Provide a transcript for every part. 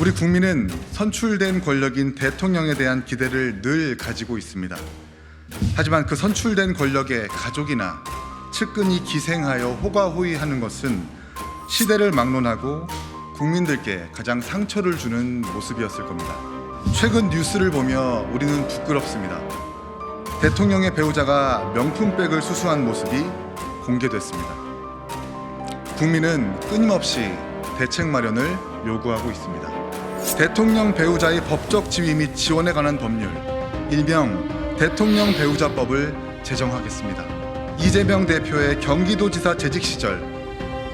우리 국민은 선출된 권력인 대통령에 대한 기대를 늘 가지고 있습니다. 하지만 그 선출된 권력의 가족이나 측근이 기생하여 호가호위하는 것은 시대를 막론하고 국민들께 가장 상처를 주는 모습이었을 겁니다. 최근 뉴스를 보며 우리는 부끄럽습니다. 대통령의 배우자가 명품백을 수수한 모습이 공개됐습니다. 국민은 끊임없이 대책 마련을 요구하고 있습니다. 대통령 배우자의 법적 지위 및 지원에 관한 법률, 일명 대통령 배우자법을 제정하겠습니다. 이재명 대표의 경기도지사 재직 시절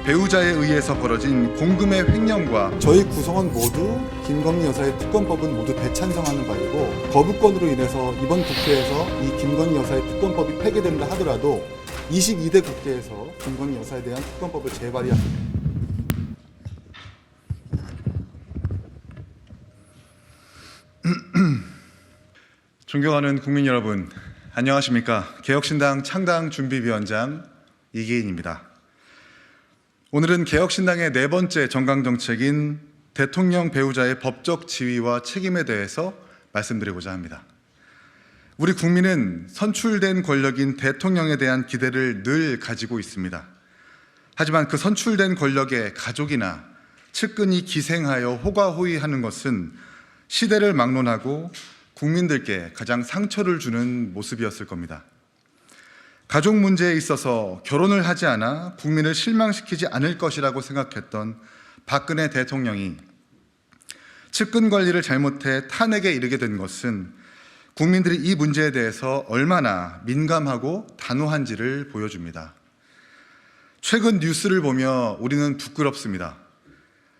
배우자에 의해서 벌어진 공금의 횡령과 저희 구성원 모두 김건희 여사의 특검법은 모두 대찬성하는 바이고, 거부권으로 인해서 이번 국회에서 이 김건희 여사의 특검법이 폐기된다 하더라도 22대 국회에서 김건희 여사에 대한 특검법을 재발의합니다. 존경하는 국민 여러분, 안녕하십니까? 개혁신당 창당준비위원장 이계인입니다. 오늘은 개혁신당의 네 번째 정강정책인 대통령 배우자의 법적 지위와 책임에 대해서 말씀드리고자 합니다. 우리 국민은 선출된 권력인 대통령에 대한 기대를 늘 가지고 있습니다. 하지만 그 선출된 권력의 가족이나 측근이 기생하여 호가호위하는 것은 시대를 막론하고 국민들께 가장 상처를 주는 모습이었을 겁니다. 가족 문제에 있어서 결혼을 하지 않아 국민을 실망시키지 않을 것이라고 생각했던 박근혜 대통령이 측근 관리를 잘못해 탄핵에 이르게 된 것은 국민들이 이 문제에 대해서 얼마나 민감하고 단호한지를 보여줍니다. 최근 뉴스를 보며 우리는 부끄럽습니다.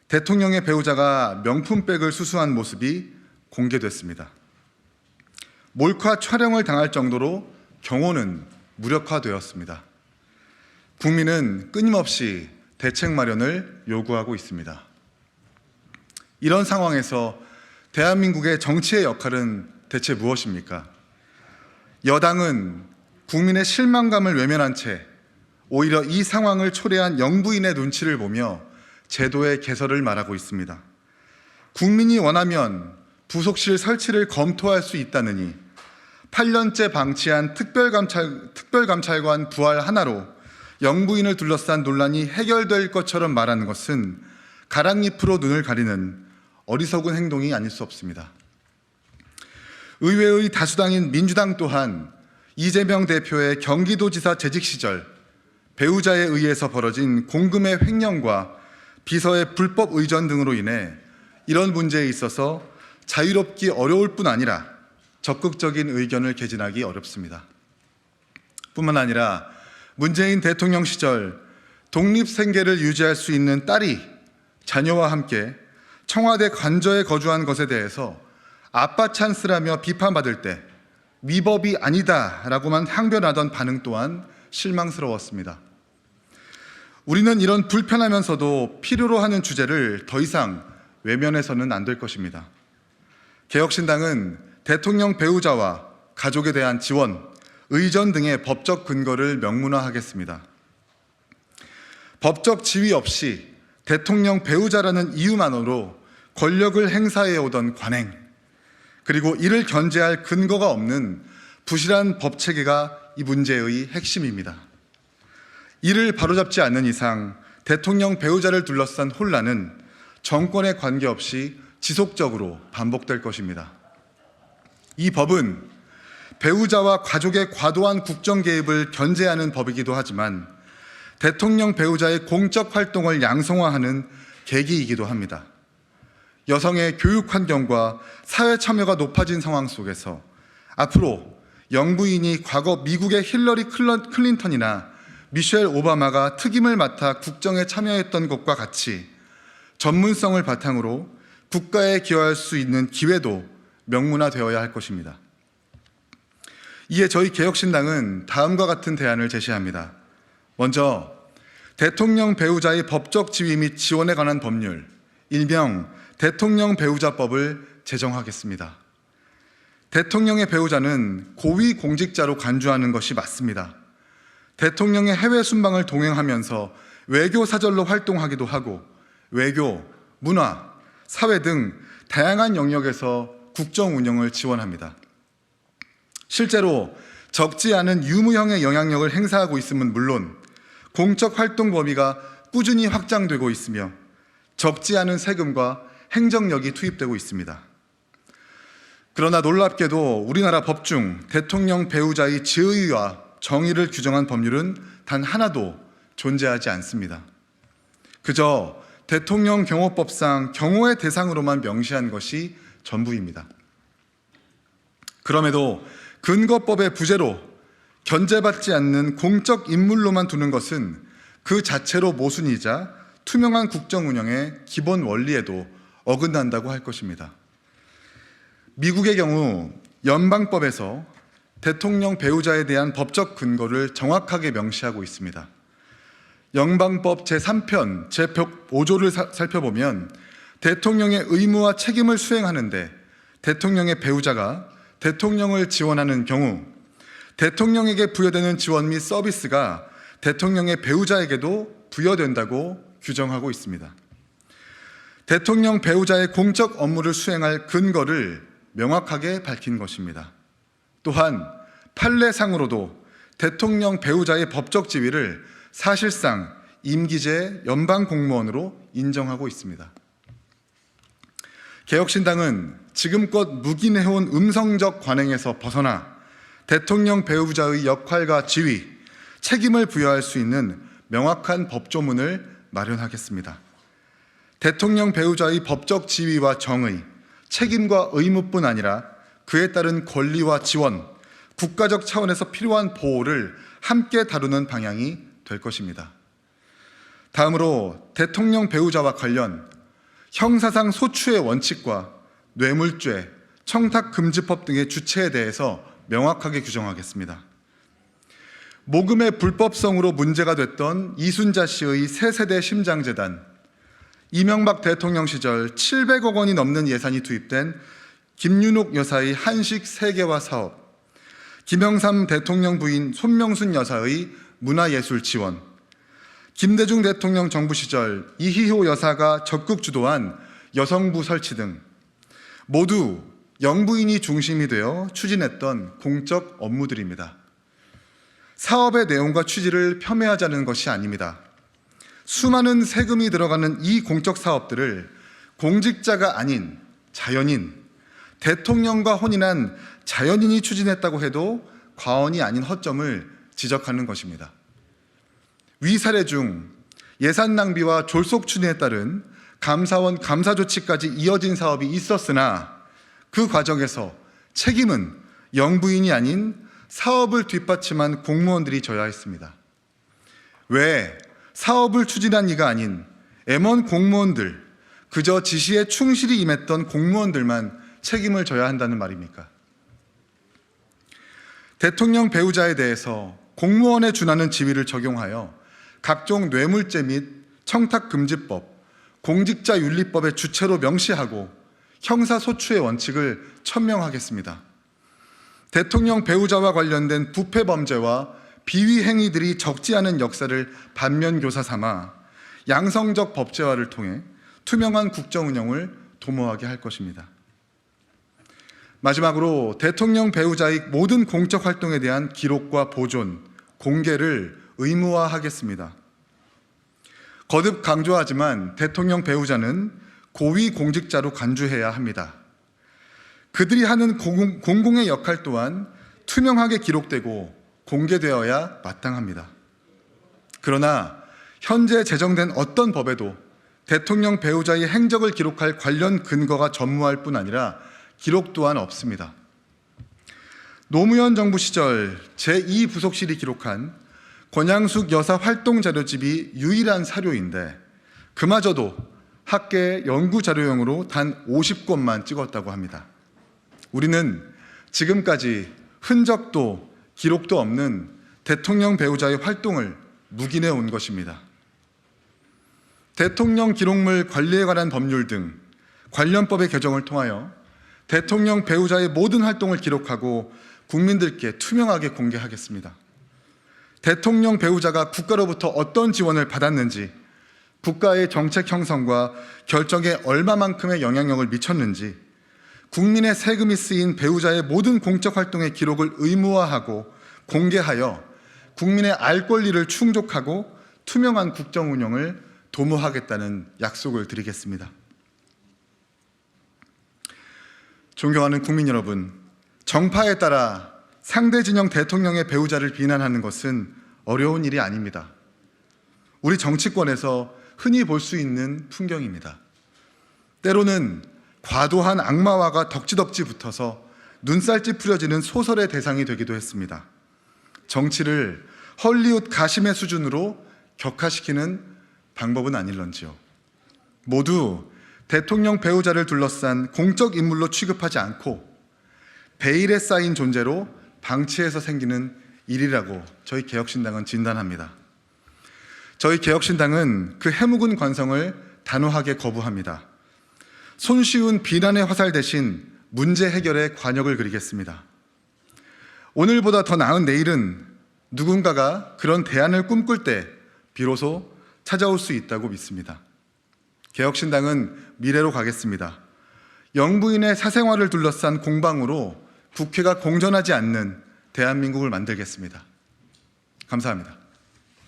대통령의 배우자가 명품백을 수수한 모습이 공개됐습니다. 몰카 촬영을 당할 정도로 경호는 무력화되었습니다. 국민은 끊임없이 대책 마련을 요구하고 있습니다. 이런 상황에서 대한민국의 정치의 역할은 대체 무엇입니까? 여당은 국민의 실망감을 외면한 채 오히려 이 상황을 초래한 영부인의 눈치를 보며 제도의 개설을 말하고 있습니다. 국민이 원하면 부속실 설치를 검토할 수 있다느니 8년째 방치한 특별감찰관 부활 하나로 영부인을 둘러싼 논란이 해결될 것처럼 말하는 것은 가랑잎으로 눈을 가리는 어리석은 행동이 아닐 수 없습니다. 의회의 다수당인 민주당 또한 이재명 대표의 경기도지사 재직 시절 배우자에 의해서 벌어진 공금의 횡령과 비서의 불법 의전 등으로 인해 이런 문제에 있어서 자유롭기 어려울 뿐 아니라 적극적인 의견을 개진하기 어렵습니다. 뿐만 아니라 문재인 대통령 시절 독립생계를 유지할 수 있는 딸이 자녀와 함께 청와대 관저에 거주한 것에 대해서 아빠 찬스라며 비판받을 때 위법이 아니다라고만 항변하던 반응 또한 실망스러웠습니다. 우리는 이런 불편하면서도 필요로 하는 주제를 더 이상 외면해서는 안 될 것입니다. 개혁신당은 대통령 배우자와 가족에 대한 지원, 의전 등의 법적 근거를 명문화하겠습니다. 법적 지위 없이 대통령 배우자라는 이유만으로 권력을 행사해 오던 관행, 그리고 이를 견제할 근거가 없는 부실한 법체계가 이 문제의 핵심입니다. 이를 바로잡지 않는 이상 대통령 배우자를 둘러싼 혼란은 정권에 관계없이 지속적으로 반복될 것입니다. 이 법은 배우자와 가족의 과도한 국정 개입을 견제하는 법이기도 하지만 대통령 배우자의 공적 활동을 양성화하는 계기이기도 합니다. 여성의 교육 환경과 사회 참여가 높아진 상황 속에서 앞으로 영부인이 과거 미국의 힐러리 클린턴이나 미셸 오바마가 특임을 맡아 국정에 참여했던 것과 같이 전문성을 바탕으로 국가에 기여할 수 있는 기회도 명문화되어야 할 것입니다. 이에 저희 개혁신당은 다음과 같은 대안을 제시합니다. 먼저 대통령 배우자의 법적 지위 및 지원에 관한 법률, 일명 대통령 배우자법을 제정하겠습니다. 대통령의 배우자는 고위 공직자로 간주하는 것이 맞습니다. 대통령의 해외 순방을 동행하면서 외교 사절로 활동하기도 하고 외교, 문화, 사회 등 다양한 영역에서 국정 운영을 지원합니다. 실제로 적지 않은 유무형의 영향력을 행사하고 있음은 물론 공적 활동 범위가 꾸준히 확장되고 있으며 적지 않은 세금과 행정력이 투입되고 있습니다. 그러나 놀랍게도 우리나라 법 중 대통령 배우자의 지의와 정의를 규정한 법률은 단 하나도 존재하지 않습니다. 그저 대통령 경호법상 경호의 대상으로만 명시한 것이 전부입니다. 그럼에도 근거법의 부재로 견제받지 않는 공적 인물로만 두는 것은 그 자체로 모순이자 투명한 국정 운영의 기본 원리에도 어긋난다고 할 것입니다. 미국의 경우 연방법에서 대통령 배우자에 대한 법적 근거를 정확하게 명시하고 있습니다. 연방법 제3편 제105조를 살펴보면 대통령의 의무와 책임을 수행하는데 대통령의 배우자가 대통령을 지원하는 경우 대통령에게 부여되는 지원 및 서비스가 대통령의 배우자에게도 부여된다고 규정하고 있습니다. 대통령 배우자의 공적 업무를 수행할 근거를 명확하게 밝힌 것입니다. 또한 판례상으로도 대통령 배우자의 법적 지위를 사실상 임기제 연방 공무원으로 인정하고 있습니다. 개혁신당은 지금껏 묵인해온 음성적 관행에서 벗어나 대통령 배우자의 역할과 지위, 책임을 부여할 수 있는 명확한 법조문을 마련하겠습니다. 대통령 배우자의 법적 지위와 정의, 책임과 의무뿐 아니라 그에 따른 권리와 지원, 국가적 차원에서 필요한 보호를 함께 다루는 방향이 될 것입니다. 다음으로 대통령 배우자와 관련 형사상 소추의 원칙과 뇌물죄, 청탁금지법 등의 주체에 대해서 명확하게 규정하겠습니다. 모금의 불법성으로 문제가 됐던 이순자 씨의 새세대 심장재단, 이명박 대통령 시절 700억 원이 넘는 예산이 투입된 김윤옥 여사의 한식 세계화 사업, 김영삼 대통령 부인 손명순 여사의 문화예술 지원, 김대중 대통령 정부 시절 이희호 여사가 적극 주도한 여성부 설치 등 모두 영부인이 중심이 되어 추진했던 공적 업무들입니다. 사업의 내용과 취지를 폄훼하자는 것이 아닙니다. 수많은 세금이 들어가는 이 공적 사업들을 공직자가 아닌 자연인, 대통령과 혼인한 자연인이 추진했다고 해도 과언이 아닌 허점을 지적하는 것입니다. 위 사례 중 예산 낭비와 졸속 추진에 따른 감사원 감사 조치까지 이어진 사업이 있었으나 그 과정에서 책임은 영부인이 아닌 사업을 뒷받침한 공무원들이 져야 했습니다. 왜 사업을 추진한 이가 아닌 M1 공무원들, 그저 지시에 충실히 임했던 공무원들만 책임을 져야 한다는 말입니까? 대통령 배우자에 대해서 공무원에 준하는 지위를 적용하여 각종 뇌물죄 및 청탁금지법, 공직자윤리법의 주체로 명시하고 형사소추의 원칙을 천명하겠습니다. 대통령 배우자와 관련된 부패범죄와 비위 행위들이 적지 않은 역사를 반면교사 삼아 양성적 법제화를 통해 투명한 국정 운영을 도모하게 할 것입니다. 마지막으로 대통령 배우자의 모든 공적 활동에 대한 기록과 보존, 공개를 의무화하겠습니다. 거듭 강조하지만 대통령 배우자는 고위 공직자로 간주해야 합니다. 그들이 하는 공공의 역할 또한 투명하게 기록되고 공개되어야 마땅합니다. 그러나 현재 제정된 어떤 법에도 대통령 배우자의 행적을 기록할 관련 근거가 전무할 뿐 아니라 기록 또한 없습니다. 노무현 정부 시절 제2부속실이 기록한 권양숙 여사 활동 자료집이 유일한 사료인데 그마저도 학계 연구 자료용으로 단 50권만 찍었다고 합니다. 우리는 지금까지 흔적도 기록도 없는 대통령 배우자의 활동을 묵인해 온 것입니다. 대통령 기록물 관리에 관한 법률 등 관련법의 개정을 통하여 대통령 배우자의 모든 활동을 기록하고 국민들께 투명하게 공개하겠습니다. 대통령 배우자가 국가로부터 어떤 지원을 받았는지, 국가의 정책 형성과 결정에 얼마만큼의 영향력을 미쳤는지, 국민의 세금이 쓰인 배우자의 모든 공적 활동의 기록을 의무화하고 공개하여 국민의 알 권리를 충족하고 투명한 국정 운영을 도모하겠다는 약속을 드리겠습니다. 존경하는 국민 여러분, 정파에 따라 상대 진영 대통령의 배우자를 비난하는 것은 어려운 일이 아닙니다. 우리 정치권에서 흔히 볼 수 있는 풍경입니다. 때로는 과도한 악마화가 덕지덕지 붙어서 눈살 찌푸려지는 소설의 대상이 되기도 했습니다. 정치를 헐리우드 가심의 수준으로 격화시키는 방법은 아닐런지요. 모두 대통령 배우자를 둘러싼 공적 인물로 취급하지 않고 베일에 쌓인 존재로 방치해서 생기는 일이라고 저희 개혁신당은 진단합니다. 저희 개혁신당은 그 해묵은 관성을 단호하게 거부합니다. 손쉬운 비난의 화살 대신 문제 해결에 관역을 그리겠습니다. 오늘보다 더 나은 내일은 누군가가 그런 대안을 꿈꿀 때 비로소 찾아올 수 있다고 믿습니다. 개혁신당은 미래로 가겠습니다. 영부인의 사생활을 둘러싼 공방으로 국회가 공전하지 않는 대한민국을 만들겠습니다. 감사합니다.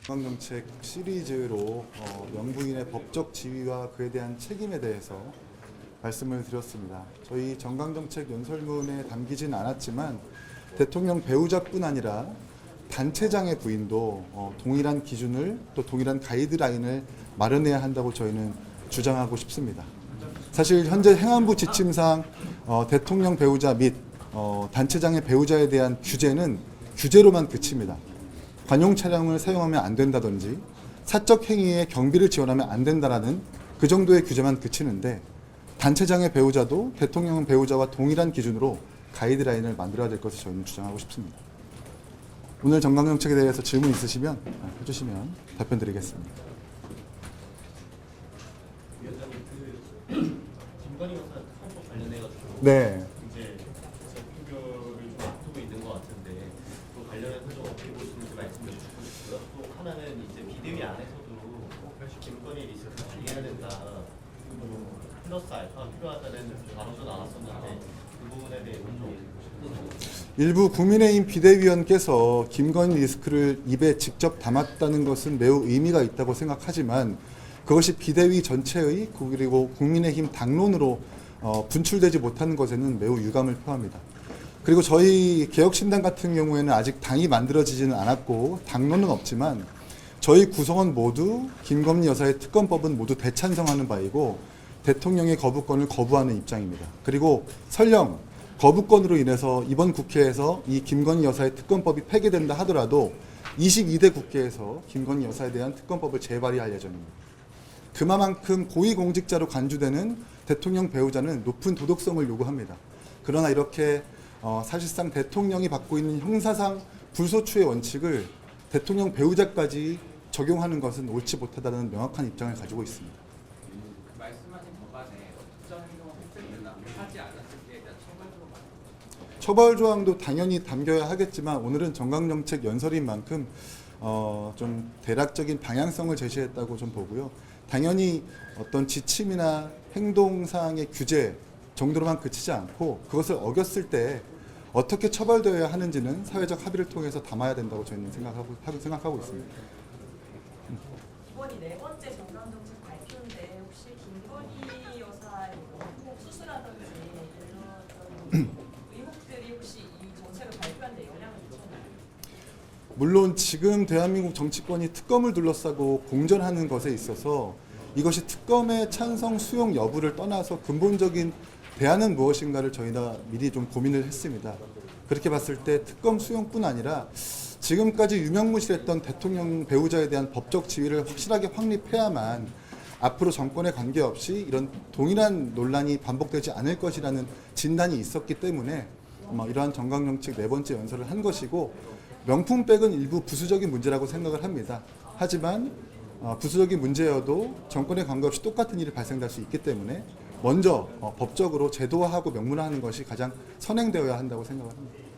정강정책 시리즈로 영부인의 법적 지위와 그에 대한 책임에 대해서 말씀을 드렸습니다. 저희 정강정책 연설문에 담기진 않았지만 대통령 배우자뿐 아니라 단체장의 부인도 동일한 기준을 또 동일한 가이드라인을 마련해야 한다고 저희는 주장하고 싶습니다. 사실 현재 행안부 지침상 대통령 배우자 및 단체장의 배우자에 대한 규제는 규제로만 그칩니다. 관용 차량을 사용하면 안 된다든지 사적 행위에 경비를 지원하면 안 된다라는 그 정도의 규제만 그치는데 단체장의 배우자도 대통령 배우자와 동일한 기준으로 가이드라인을 만들어야 될 것을 저희는 주장하고 싶습니다. 오늘 정강정책에 대해서 질문 있으시면 해주시면 답변 드리겠습니다. 위원장님, 김건희 여사 헌법 관련해가지고 네. 이제 재표결을 좀 앞두고 있는 것 같은데 그 관련해서 좀 어떻게 보시는지 말씀해 주시고 싶고요. 또 하나는 이제 비대위 안에서도 김건희 리스크 관리해야 된다, 플러스 알파가 필요하다는 발언도 나왔었는데 그 부분에 대해서 좀 어떻게 보시는지. 일부 국민의힘 비대위원께서 김건희 리스크를 입에 직접 담았다는 것은 매우 의미가 있다고 생각하지만 그것이 비대위 전체의 그리고 국민의힘 당론으로 분출되지 못하는 것에는 매우 유감을 표합니다. 그리고 저희 개혁신당 같은 경우에는 아직 당이 만들어지지는 않았고 당론은 없지만 저희 구성원 모두 김건희 여사의 특검법은 모두 대찬성하는 바이고 대통령의 거부권을 거부하는 입장입니다. 그리고 설령 거부권으로 인해서 이번 국회에서 이 김건희 여사의 특검법이 폐기된다 하더라도 22대 국회에서 김건희 여사에 대한 특검법을 재발의할 예정입니다. 그만큼 고위공직자로 간주되는 대통령 배우자는 높은 도덕성을 요구합니다. 그러나 이렇게 사실상 대통령이 받고 있는 형사상 불소추의 원칙을 대통령 배우자까지 적용하는 것은 옳지 못하다는 명확한 입장을 가지고 있습니다. 말씀하신 법안에 특정 행동을 했을 하지 않았을 때에 대한 처벌조항 처벌 조항도 당연히 담겨야 하겠지만 오늘은 정강정책 연설인 만큼 좀 대략적인 방향성을 제시했다고 좀 보고요. 당연히 어떤 지침이나 행동사항의 규제 정도로만 그치지 않고 그것을 어겼을 때 어떻게 처벌되어야 하는지는 사회적 합의를 통해서 담아야 된다고 저희는 생각하고 있습니다. 이번이 네 번째 정강정책 발표인데 혹시 김건희 여사의 한국 수술하든지 이런 의혹들이 혹시 이 정책을 발표한 데 영향을 미쳤나요? 물론 지금 대한민국 정치권이 특검을 둘러싸고 공전하는 것에 있어서 이것이 특검의 찬성 수용 여부를 떠나서 근본적인 대안은 무엇인가를 저희가 미리 좀 고민을 했습니다. 그렇게 봤을 때 특검 수용뿐 아니라 지금까지 유명무실했던 대통령 배우자에 대한 법적 지위를 확실하게 확립해야만 앞으로 정권에 관계없이 이런 동일한 논란이 반복되지 않을 것이라는 진단이 있었기 때문에 이러한 정강정책 네 번째 연설을 한 것이고 명품백은 일부 부수적인 문제라고 생각을 합니다. 하지만 부수적인 문제여도 정권에 관계없이 똑같은 일이 발생될 수 있기 때문에 먼저 법적으로 제도화하고 명문화하는 것이 가장 선행되어야 한다고 생각을 합니다.